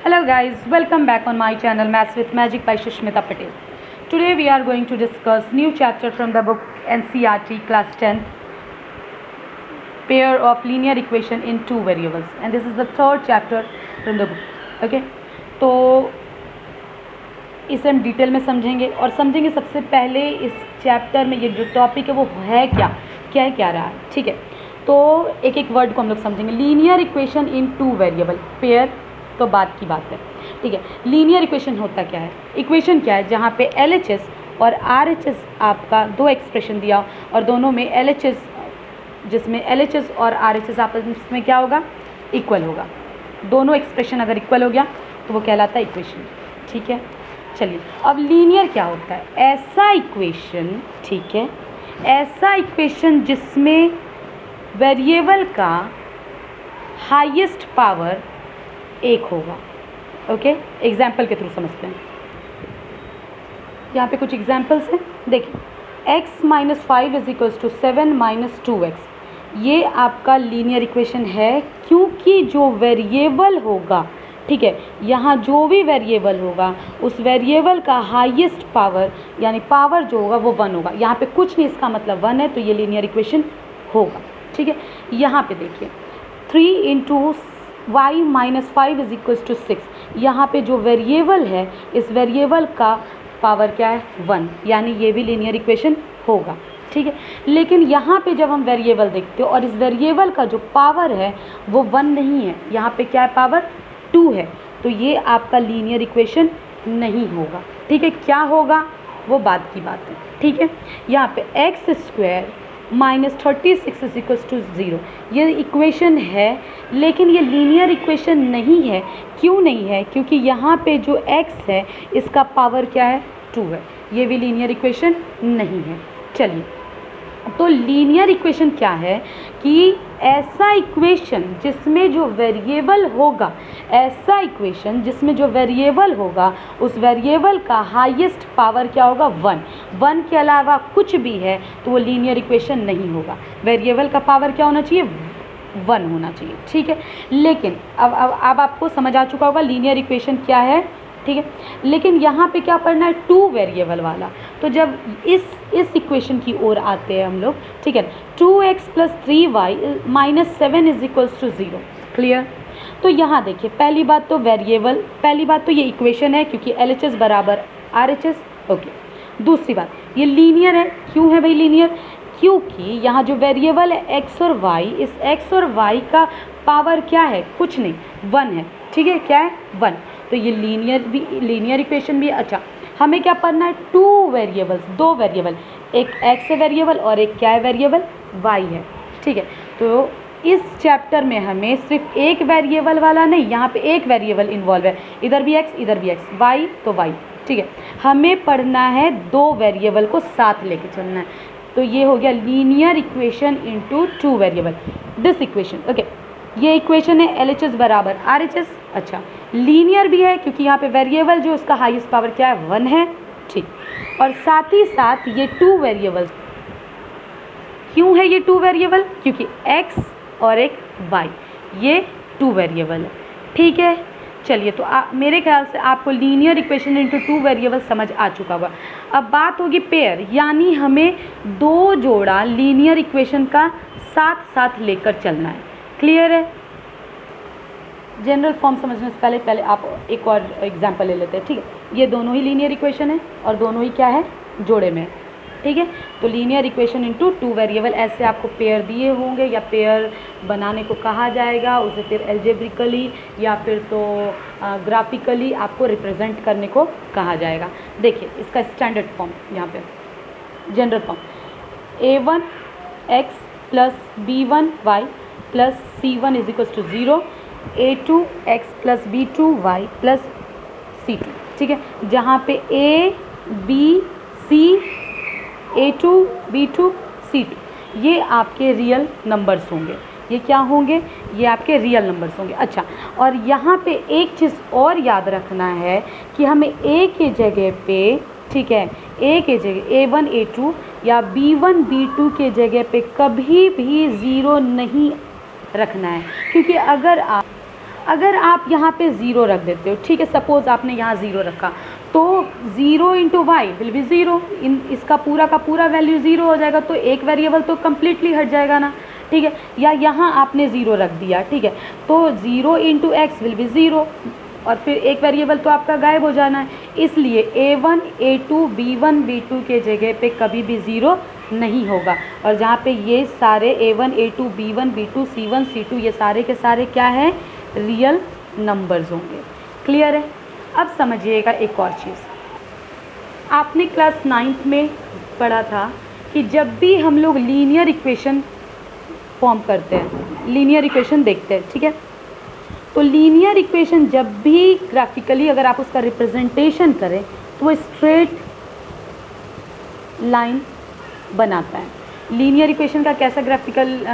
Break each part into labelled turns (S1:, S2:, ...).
S1: Hello guys, welcome back on my channel Maths with Magic by Shushmita Patel. Today we are going to discuss new chapter from the book NCERT class 10, pair of linear equation in two variables, and this is the third chapter from the book. Okay, तो इसे हम detail में समझेंगे और समझेंगे सबसे पहले इस चैप्टर में ये जो टॉपिक है वो है क्या रहा है. ठीक है, तो एक एक वर्ड को हम लोग समझेंगे. Linear equation in two variable, pair तो बात की बात है. ठीक है, लीनियर इक्वेशन होता क्या है, इक्वेशन क्या है जहाँ पे LHS और RHS आपका दो एक्सप्रेशन दिया और दोनों में LHS, जिसमें LHS और RHS आपस में क्या होगा, इक्वल होगा. दोनों एक्सप्रेशन अगर इक्वल हो गया तो वो कहलाता है इक्वेशन. ठीक है, चलिए अब लीनियर क्या होता है. ऐसा इक्वेशन, ठीक है, ऐसा इक्वेशन जिसमें वेरिएबल का हाईएस्ट पावर एक होगा. ओके, एग्जाम्पल के थ्रू समझते हैं. यहाँ पे कुछ एग्जाम्पल्स हैं, देखिए. x - 5 = 7 - 2x, ये आपका लीनियर इक्वेशन है क्योंकि जो वेरिएबल होगा, ठीक है, यहाँ जो भी वेरिएबल होगा उस वेरिएबल का हाईएस्ट पावर यानी पावर जो होगा वो 1 होगा. यहाँ पे कुछ नहीं, इसका मतलब 1 है, तो ये लीनियर इक्वेशन होगा. ठीक है, यहाँ पे देखिए 3 × y - 5 = 6, यहाँ पे जो वेरिएबल है इस वेरिएबल का पावर क्या है, 1, यानी ये भी लीनियर इक्वेशन होगा. ठीक है, लेकिन यहाँ पे जब हम वेरिएबल देखते हो और इस वेरिएबल का जो पावर है वो 1 नहीं है, यहाँ पे क्या है, पावर 2 है, तो ये आपका लीनियर इक्वेशन नहीं होगा. ठीक है, क्या होगा वो बात की बात है. ठीक है, यहाँ पे x² - 36 = 0, ये इक्वेशन है लेकिन ये लीनियर इक्वेशन नहीं है. क्यों नहीं है, क्योंकि यहाँ पे जो x है इसका पावर क्या है, 2 है, ये भी लीनियर इक्वेशन नहीं है. चलिए, तो लीनियर इक्वेशन क्या है कि ऐसा इक्वेशन जिसमें जो वेरिएबल होगा, ऐसा इक्वेशन जिसमें जो वेरिएबल होगा उस वेरिएबल का हाईएस्ट पावर क्या होगा, 1 के अलावा कुछ भी है तो वो लीनियर इक्वेशन नहीं होगा. वेरिएबल का पावर क्या होना चाहिए, 1 होना चाहिए. ठीक है, लेकिन अब आपको समझ आ चुका होगा लीनियर इक्वेशन क्या है. ठीक है, लेकिन यहाँ पे क्या पढ़ना है, 2 वेरिएबल वाला. तो जब इस इक्वेशन की ओर आते हैं हम लोग, ठीक है, 2x + 3y - 7 = 0. क्लियर. तो यहाँ देखिए, पहली बात तो ये इक्वेशन है क्योंकि LHS = RHS. ओके, दूसरी बात ये लीनियर है. क्यों है भाई लीनियर, क्योंकि यहाँ जो वेरिएबल है x और y, इस x और y का पावर क्या है, कुछ नहीं, 1 है. ठीक है, क्या है, 1, तो ये लीनियर इक्वेशन भी. अच्छा, हमें क्या पढ़ना है, 2 वेरिएबल्स, 2 वेरिएबल, एक x है वेरिएबल और एक क्या है वेरिएबल, y है. ठीक है, तो इस चैप्टर में हमें सिर्फ एक वेरिएबल वाला नहीं, यहाँ पे एक वेरिएबल इन्वॉल्व है, इधर भी x इधर भी x, y तो y. ठीक है, हमें पढ़ना है 2 वेरिएबल को साथ लेके चलना है. तो ये हो गया linear equation into 2 variable. This equation, okay, ये इक्वेशन है LHS = RHS. अच्छा, लीनियर भी है क्योंकि यहाँ पे वेरिएबल जो उसका हाईएस्ट पावर क्या है, 1 है. ठीक, और साथ ही साथ ये 2 वेरिएबल. क्यों है ये 2 वेरिएबल, क्योंकि x और एक y, ये 2 वेरिएबल है. ठीक है, चलिए, तो मेरे ख्याल से आपको लीनियर इक्वेशन इनटू 2 वेरिएबल समझ आ चुका होगा. अब बात होगी पेयर, यानी हमें 2 जोड़ा लीनियर इक्वेशन का साथ साथ लेकर चलना है. क्लियर है. जनरल फॉर्म समझने से पहले आप एक और एग्जांपल ले लेते हैं. ठीक है, ये दोनों ही लीनियर इक्वेशन है और दोनों ही क्या है, जोड़े में. ठीक है, तो लीनियर इक्वेशन इनटू 2 वेरिएबल, ऐसे आपको पेयर दिए होंगे या पेयर बनाने को कहा जाएगा, उसे फिर एल्जेब्रिकली या फिर तो ग्राफिकली आपको रिप्रेजेंट करने को कहा जाएगा. देखिए इसका स्टैंडर्ड फॉर्म, यहाँ पे general form, a1x + b1y + c1 = 0, a2x + b2y + c2. ठीक है, जहाँ पे a b c, a2 b2 c2 ये आपके रियल नंबर्स होंगे. ये क्या होंगे, ये आपके रियल नंबर्स होंगे. अच्छा, और यहाँ पे एक चीज़ और याद रखना है कि हमें a के जगह पे, ठीक है, a के जगह a1 a2 या b1 b2 के जगह पे कभी भी 0 नहीं रखना है, क्योंकि अगर आप अगर आप यहाँ पे 0 रख देते हो, ठीक है, सपोज़ आपने यहाँ 0 रखा, तो 0 इंटू वाई विल बी 0, इसका पूरा का पूरा वैल्यू 0 हो जाएगा, तो एक वेरिएबल तो कम्प्लीटली हट जाएगा ना, ठीक है। या यहाँ आपने 0 रख दिया, ठीक है, तो 0 इंटू एक्स विल बी 0, और फिर एक वेरिएबल तो आपका गायब हो जाना है, इसलिए a1 a2 b1 b2 के जगह पे कभी भी 0 नहीं होगा। और जहाँ पे ये सारे a1 a2 b1 b2 c1 c2 ये सारे के सारे क्या है, रियल नंबर्स होंगे। क्लियर है। अब समझिएगा एक और चीज़, आपने क्लास 9th में पढ़ा था कि जब भी हम लोग लीनियर इक्वेशन फॉर्म करते हैं, लीनियर इक्वेशन देखते हैं, ठीक है, तो लीनियर इक्वेशन जब भी ग्राफिकली अगर आप उसका रिप्रेजेंटेशन करें तो वो स्ट्रेट लाइन बनाता है। लीनियर इक्वेशन का कैसा ग्राफिकल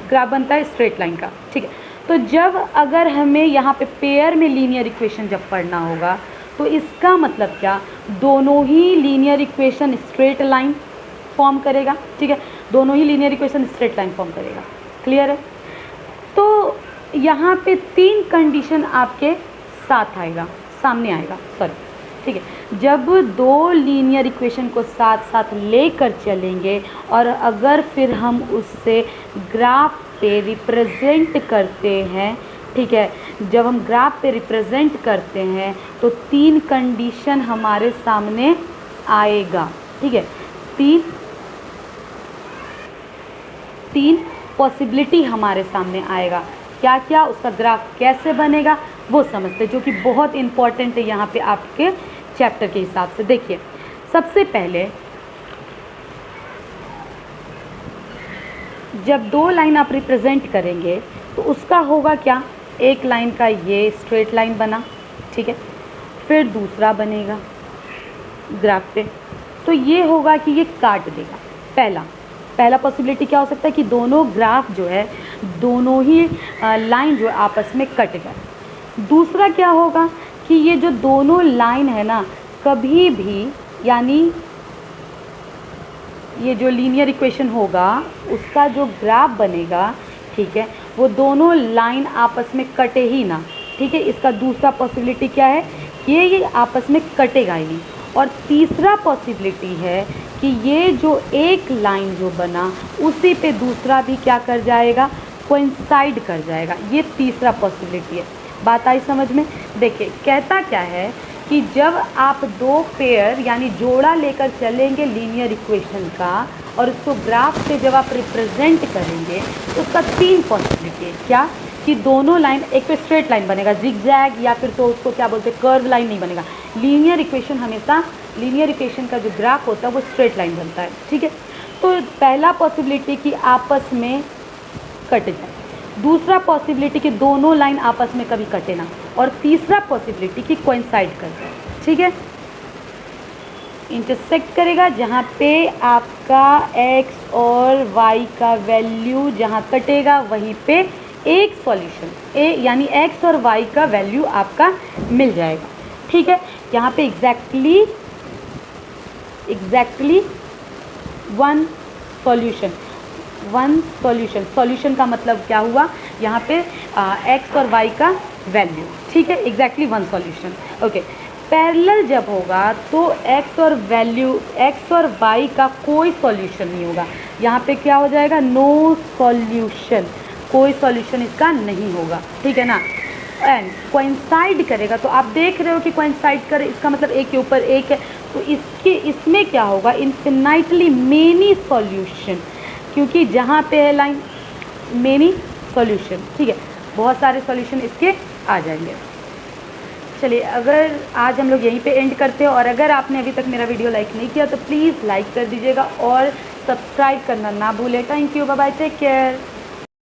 S1: ग्राफ बनता है, स्ट्रेट लाइन का, ठीक है। तो जब अगर हमें यहाँ पे पेयर में लीनियर इक्वेशन जब पढ़ना होगा तो इसका मतलब क्या, दोनों ही linear equation straight line form करेगा, ठीक है, दोनों ही linear equation straight line form करेगा। क्लियर है। तो यहाँ पे 3 कंडीशन आपके साथ आएगा, सामने आएगा, सॉरी, ठीक है। जब 2 लीनियर इक्वेशन को साथ साथ लेकर चलेंगे और अगर फिर हम उससे ग्राफ पे रिप्रेजेंट करते हैं, ठीक है, जब हम ग्राफ पे रिप्रेजेंट करते हैं तो 3 कंडीशन हमारे सामने आएगा, ठीक है, तीन पॉसिबिलिटी हमारे सामने आएगा। क्या क्या, उसका ग्राफ कैसे बनेगा वो समझते, जो कि बहुत इम्पॉर्टेंट है यहाँ पे आपके चैप्टर के हिसाब से। देखिए, सबसे पहले जब 2 लाइन आप रिप्रेजेंट करेंगे तो उसका होगा क्या, एक लाइन का ये स्ट्रेट लाइन बना, ठीक है, फिर दूसरा बनेगा ग्राफ पे, तो ये होगा कि ये काट देगा। पहला पॉसिबिलिटी क्या हो सकता है कि दोनों ग्राफ जो है, दोनों ही लाइन जो आपस में कट गए। दूसरा क्या होगा कि ये जो दोनों लाइन है ना, कभी भी, यानी ये जो लीनियर इक्वेशन होगा उसका जो ग्राफ बनेगा, ठीक है, वो दोनों लाइन आपस में कटे ही ना, ठीक है। इसका दूसरा पॉसिबिलिटी क्या है, ये आपस में कटेगा ही नहीं। और तीसरा पॉसिबिलिटी है कि ये जो एक लाइन जो बना उसी पे दूसरा भी क्या कर जाएगा, कोइंसाइड कर जाएगा। ये तीसरा पॉसिबिलिटी है। बात आई समझ में। देखिए, कहता क्या है कि जब आप 2 पेयर यानी जोड़ा लेकर चलेंगे लीनियर इक्वेशन का और उसको ग्राफ पे जब आप रिप्रेजेंट करेंगे तो उसका 3 पॉसिबिलिटी है। क्या कि दोनों लाइन एक पे स्ट्रेट लाइन बनेगा, जिगजैग, या फिर तो उसको क्या बोलते हैं, कर्व लाइन नहीं बनेगा। लीनियर इक्वेशन हमेशा, लीनियर इक्वेशन का जो ग्राफ होता है वो स्ट्रेट लाइन बनता है, ठीक है। तो पहला पॉसिबिलिटी कि आपस में कट जाए, दूसरा पॉसिबिलिटी कि दोनों लाइन आपस में कभी कटे ना, और तीसरा पॉसिबिलिटी कि कोइंसाइड कर जाए, ठीक है, इंटरसेक्ट करेगा, जहाँ पे आपका x और y का वैल्यू जहाँ कटेगा वहीं पे एक सॉल्यूशन यानी x और y का वैल्यू आपका मिल जाएगा, ठीक है। यहाँ पे एग्जैक्टली वन सॉल्यूशन का मतलब क्या हुआ, यहाँ पे x और y का वैल्यू, ठीक है, exactly one solution. Okay, parallel जब होगा तो x और y का कोई सॉल्यूशन नहीं होगा। यहाँ पे क्या हो जाएगा, नो सॉल्यूशन, कोई सॉल्यूशन इसका नहीं होगा, ठीक है ना। एंड कोइंसाइड करेगा, तो आप देख रहे हो कि कोइंसाइड करे, इसका मतलब एक के ऊपर एक है, तो इसमें क्या होगा, इन्फिनाइटली मेनी सॉल्यूशन, क्योंकि जहाँ पे है लाइन मेनी सॉल्यूशन, ठीक है, बहुत सारे सॉल्यूशन इसके आ जाएंगे। चलिए, अगर आज हम लोग यहीं पे एंड करते हैं, और अगर आपने अभी तक मेरा वीडियो लाइक नहीं किया तो प्लीज़ लाइक कर दीजिएगा और सब्सक्राइब करना ना भूलें। Thank you, bye bye, take care.